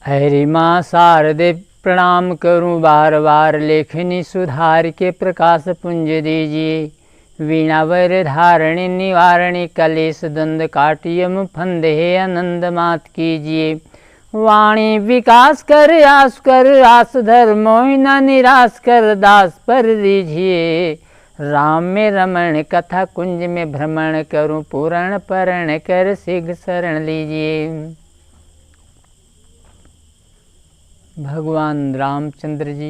हरि माँ शारदे प्रणाम करूं बार बार, लेखनी सुधार के प्रकाश पुंज दीजिए। वीणावर धारणी निवारणी कलेश द्वंद काटियम फंदे आनंद मात कीजिए। वाणी विकास कर आस धर मोहिना निराश कर दास पर दीजिए। राम में रमण कथा कुंज में भ्रमण करूं, पूर्ण परण कर शीघ्र शरण लीजिए। भगवान रामचंद्र जी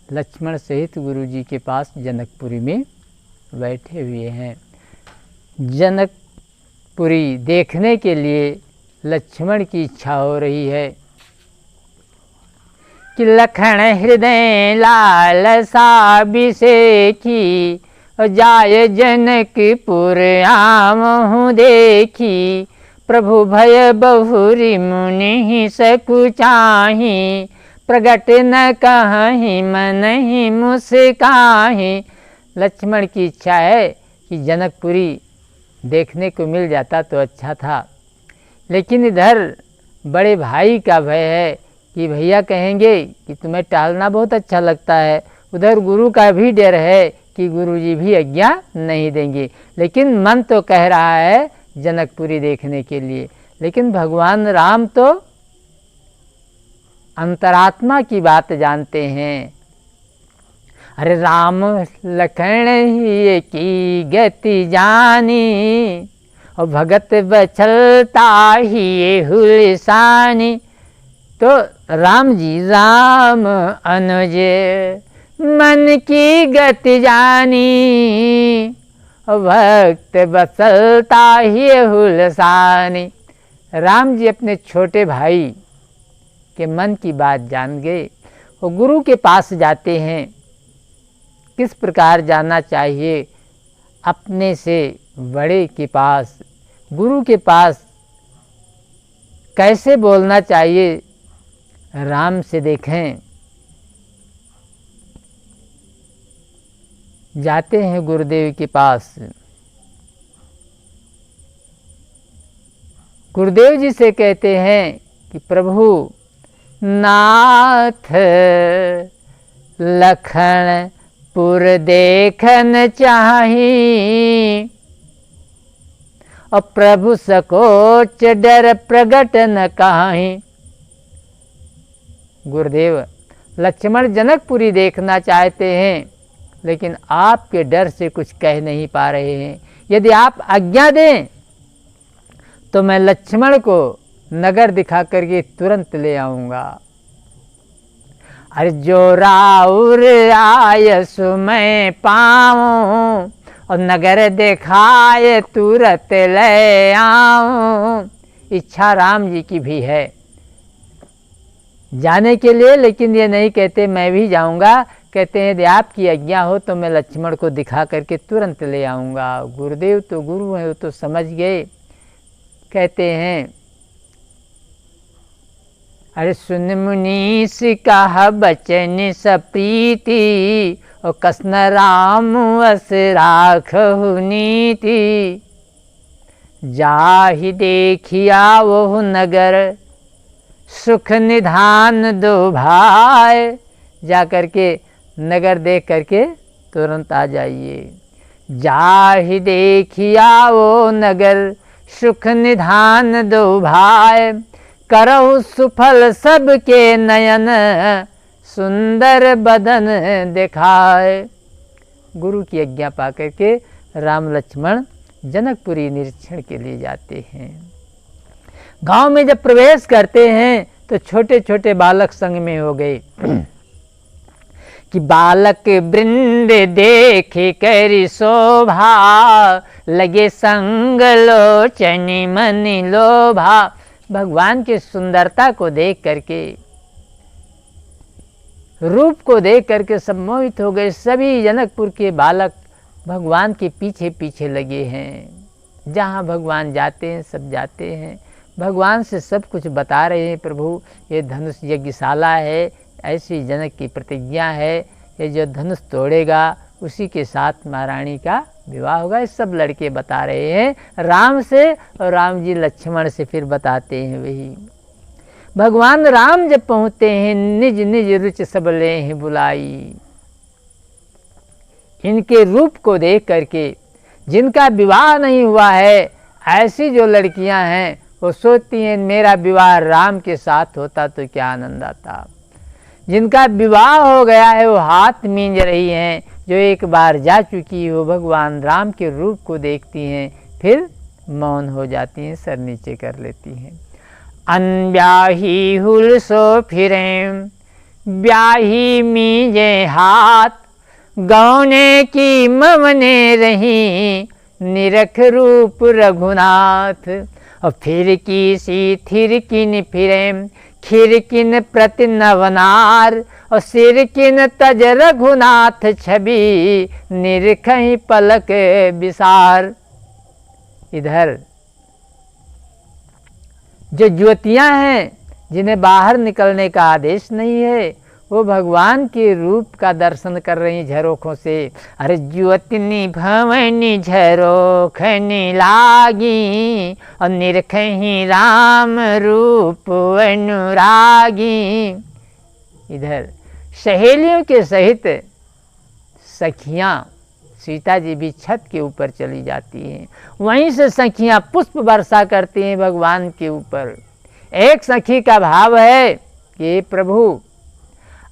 लक्ष्मण सहित गुरु जी के पास जनकपुरी में बैठे हुए हैं। जनकपुरी देखने के लिए लक्ष्मण की इच्छा हो रही है कि लखन हृदय लालसा बिसेखी, जाय जनकपुर आमहु देखी। प्रभु भय बहुरी मुनि सकुचाही, प्रगट न कहीं मन ही मुस्काही। लक्ष्मण की इच्छा है कि जनकपुरी देखने को मिल जाता तो अच्छा था, लेकिन इधर बड़े भाई का भय है कि भैया कहेंगे कि तुम्हें टहलना बहुत अच्छा लगता है। उधर गुरु का भी डर है कि गुरु जी भी आज्ञा नहीं देंगे। लेकिन मन तो कह रहा है जनकपुरी देखने के लिए, लेकिन भगवान राम तो अंतरात्मा की बात जानते हैं। अरे राम लखन ही की गति जानी, और भगत बछलता ही हुलसानी। तो राम जी राम अनुज मन की गति जानी, भक्त बसलता ही हुलसानी। राम जी अपने छोटे भाई के मन की बात जान गए और गुरु के पास जाते हैं। किस प्रकार जाना चाहिए? अपने से बड़े के पास, गुरु के पास कैसे बोलना चाहिए? राम से देखें। जाते हैं गुरुदेव के पास। गुरुदेव जी से कहते हैं कि प्रभु नाथ लखनपुर देखन चाही, और प्रभु सकोच डर प्रगट न काहीं। गुरुदेव लक्ष्मण जनकपुरी देखना चाहते हैं, लेकिन आपके डर से कुछ कह नहीं पा रहे हैं। यदि आप आज्ञा दें तो मैं लक्ष्मण को नगर दिखा करके तुरंत ले आऊँगा। अरे जो राउर आय सो मैं पाऊँ, और नगर दिखाए तुरंत ले आऊँ। इच्छा राम जी की भी है जाने के लिए, लेकिन ये नहीं कहते मैं भी जाऊंगा। कहते हैं यदि आपकी आज्ञा हो तो मैं लक्ष्मण को दिखा करके तुरंत ले आऊँगा। गुरुदेव तो गुरु हैं, वो तो समझ गए। कहते हैं अरे सुन मुनीस कहा बचन सप्रीति, और कसन राम अस राखहु नीति। जाहि देखिया वो नगर, सुख निधान दो भाई। जा करके नगर देख करके तुरंत आ जाइए। जाहि देखिया वो नगर, सुख निधान दो भाई। करहु सुफल सबके नयन, सुंदर बदन दिखाए। गुरु की आज्ञा पा करके राम लक्ष्मण जनकपुरी निरीक्षण के लिए जाते हैं। गांव में जब प्रवेश करते हैं तो छोटे छोटे बालक संग में हो गए कि बालक वृंद देख करी शोभा, लगे संग लोचनी मनि लोभा। भगवान की सुंदरता को देख करके, रूप को देख करके सब मोहित हो गए। सभी जनकपुर के बालक भगवान के पीछे पीछे लगे हैं। जहाँ भगवान जाते हैं सब जाते हैं, भगवान से सब कुछ बता रहे हैं। प्रभु ये धनुष यज्ञशाला है, ऐसी जनक की प्रतिज्ञा है, ये जो धनुष तोड़ेगा उसी के साथ महारानी का विवाह होगा। ये सब लड़के बता रहे हैं राम से, और राम जी लक्ष्मण से फिर बताते हैं वही। भगवान राम जब पहुँचते हैं निज निज रुचि सब लेहि बुलाई। इनके रूप को देख करके जिनका विवाह नहीं हुआ है, ऐसी जो लड़कियां हैं वो सोचती हैं मेरा विवाह राम के साथ होता तो क्या आनंद आता। जिनका विवाह हो गया है वो हाथ मींज रही हैं, जो एक बार जा चुकी हो भगवान राम के रूप को देखती हैं फिर मौन हो जाती हैं, सर नीचे कर लेती हैं। अनब्याही हुल सो फिरें ब्याही मीजे हाथ, गौने की मवने रही निरख रूप रघुनाथ। और फिर की सी थिर किन फिरें खिर किन प्रति नवनार, और सिर किन तज रघुनाथ छवि निरखहि पलक विसार। इधर जो युवतियां हैं जिन्हें बाहर निकलने का आदेश नहीं है, वो भगवान के रूप का दर्शन कर रही झरोखों से। अरे ज्योतिनी भवनी झरोखनी लागी, और निरखही राम रूप अनुरागी। इधर सहेलियों के सहित सखियां सीता जी भी छत के ऊपर चली जाती हैं। वहीं से सखियां पुष्प वर्षा करती हैं भगवान के ऊपर। एक सखी का भाव है कि प्रभु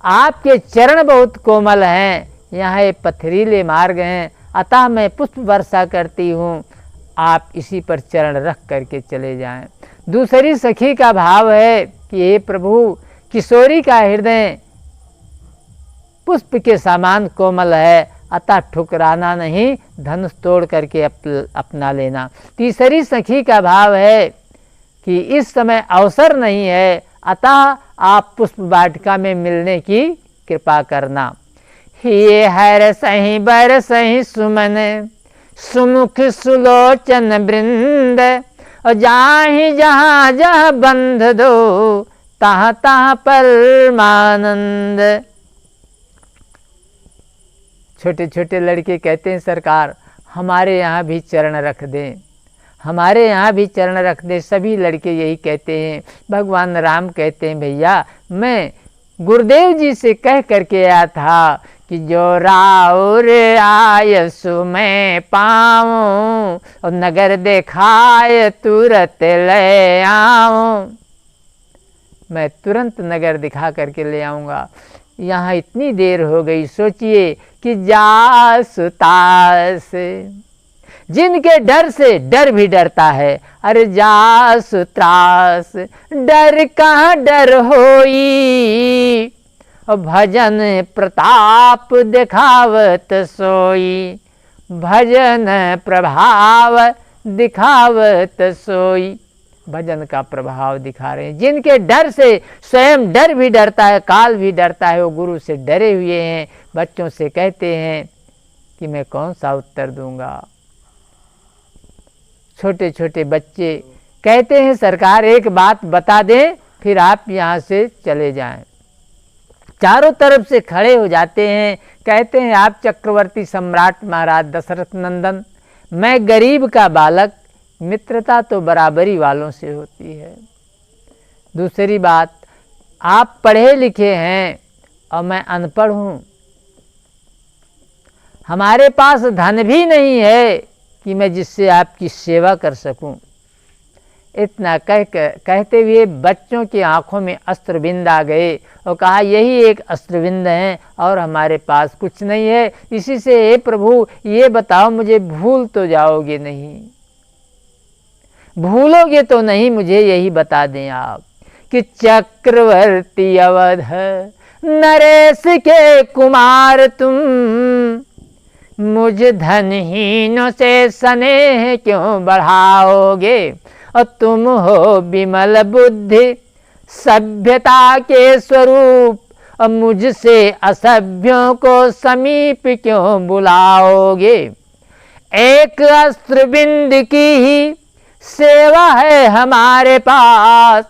आपके चरण बहुत कोमल हैं, यहाँ ये पथरीले मार्ग हैं, अतः मैं पुष्प वर्षा करती हूँ, आप इसी पर चरण रख करके चले जाएं। दूसरी सखी का भाव है कि हे प्रभु किशोरी का हृदय पुष्प के समान कोमल है, अतः ठुकराना नहीं, धनुष तोड़ करके अपना लेना। तीसरी सखी का भाव है कि इस समय अवसर नहीं है, अतः आप पुष्प वाटिका में मिलने की कृपा करना। हे हर सही बर सही सुमन सुमुख सुलोचन वृंद, और जाहि जहाँ जहाँ बंध दो तहाँ तहाँ परमानंद। छोटे छोटे लड़के कहते हैं सरकार हमारे यहाँ भी चरण रख दें, हमारे यहाँ भी चरण रख दे। सभी लड़के यही कहते हैं। भगवान राम कहते हैं भैया मैं गुरुदेव जी से कह करके आया था कि जो राउर आय सो मैं पाऊँ, और नगर देखाय तुरंत ले आऊँ। मैं तुरंत नगर दिखा करके ले आऊँगा। यहाँ इतनी देर हो गई, सोचिए कि जासुतास जिनके डर से डर भी डरता है। अरे जासु त्रास डर कहाँ डर होई, भजन प्रताप दिखावत सोई, भजन प्रभाव दिखावत सोई। भजन का प्रभाव दिखा रहे हैं। जिनके डर से स्वयं डर भी डरता है, काल भी डरता है, वो गुरु से डरे हुए हैं। बच्चों से कहते हैं कि मैं कौन सा उत्तर दूंगा। छोटे छोटे बच्चे कहते हैं सरकार एक बात बता दें फिर आप यहाँ से चले जाएं। चारों तरफ से खड़े हो जाते हैं, कहते हैं आप चक्रवर्ती सम्राट महाराज दशरथ नंदन, मैं गरीब का बालक, मित्रता तो बराबरी वालों से होती है। दूसरी बात आप पढ़े लिखे हैं और मैं अनपढ़ हूँ, हमारे पास धन भी नहीं है कि मैं जिससे आपकी सेवा कर सकूं। इतना कहते हुए बच्चों की आंखों में अस्त्रबिंद आ गए और कहा यही एक अस्त्रबिंद है और हमारे पास कुछ नहीं है। इसी से हे प्रभु ये बताओ मुझे भूल तो जाओगे नहीं, भूलोगे तो नहीं, मुझे यही बता दें आप कि चक्रवर्ती अवध नरेश के कुमार तुम, मुझ धनहीनों से स्नेह क्यों बढ़ाओगे, और तुम हो विमल बुद्धि सभ्यता के स्वरूप, और मुझसे असभ्यों को समीप क्यों बुलाओगे। एक अस्त्रबिंद की ही सेवा है हमारे पास,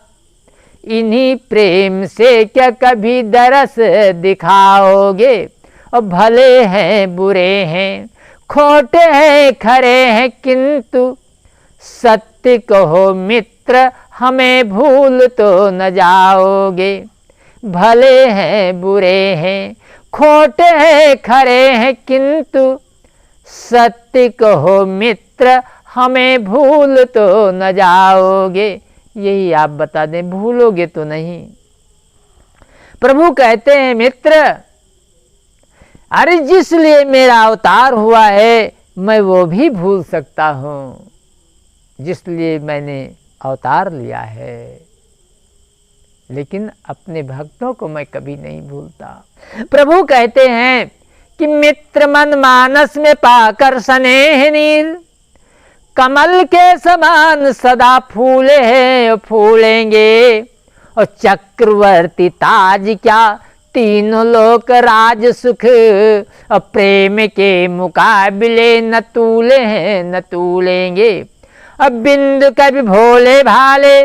इन्हीं प्रेम से क्या कभी दरस दिखाओगे। और भले हैं बुरे हैं खोटे हैं खरे हैं, किंतु सत्य कहो मित्र हमें भूल तो न जाओगे। भले हैं बुरे हैं, खोटे हैं खरे हैं, किंतु सत्य कहो मित्र, हमें भूल तो न जाओगे। यही आप बता दें, भूलोगे तो नहीं। प्रभु कहते हैं मित्र, अरे जिस लिए मेरा अवतार हुआ है मैं वो भी भूल सकता हूँ, जिस लिए मैंने अवतार लिया है, लेकिन अपने भक्तों को मैं कभी नहीं भूलता। प्रभु कहते हैं कि मित्र मन मानस में पाकर स्नेह नीर, कमल के समान सदा फूले हैं फूलेंगे। और चक्रवर्ती ताज क्या, तीनों लोक राज सुख, और प्रेम के मुकाबले न तूले हैं न तूलेंगे। अब बिंदु कभी भोले भाले,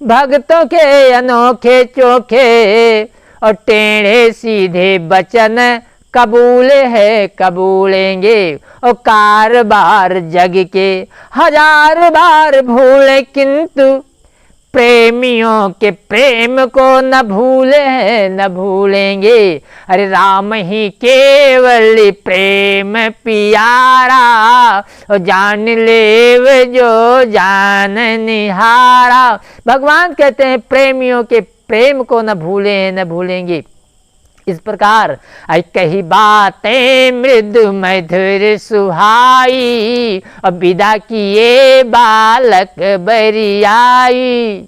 भक्तों के अनोखे चोखे, और टेढ़े सीधे वचन कबूले है कबूलेंगे। और कारबार जग के हजार बार भूले, किंतु प्रेमियों के प्रेम को न भूले हैं न भूलेंगे। अरे राम ही केवल प्रेम प्यारा, और जान लेव जो जान निहारा। भगवान कहते हैं प्रेमियों के प्रेम को न भूले हैं न भूलेंगे। इस प्रकार कही बातें मृदु मधुर सुहाई, और विदा किए बालक बरियाई।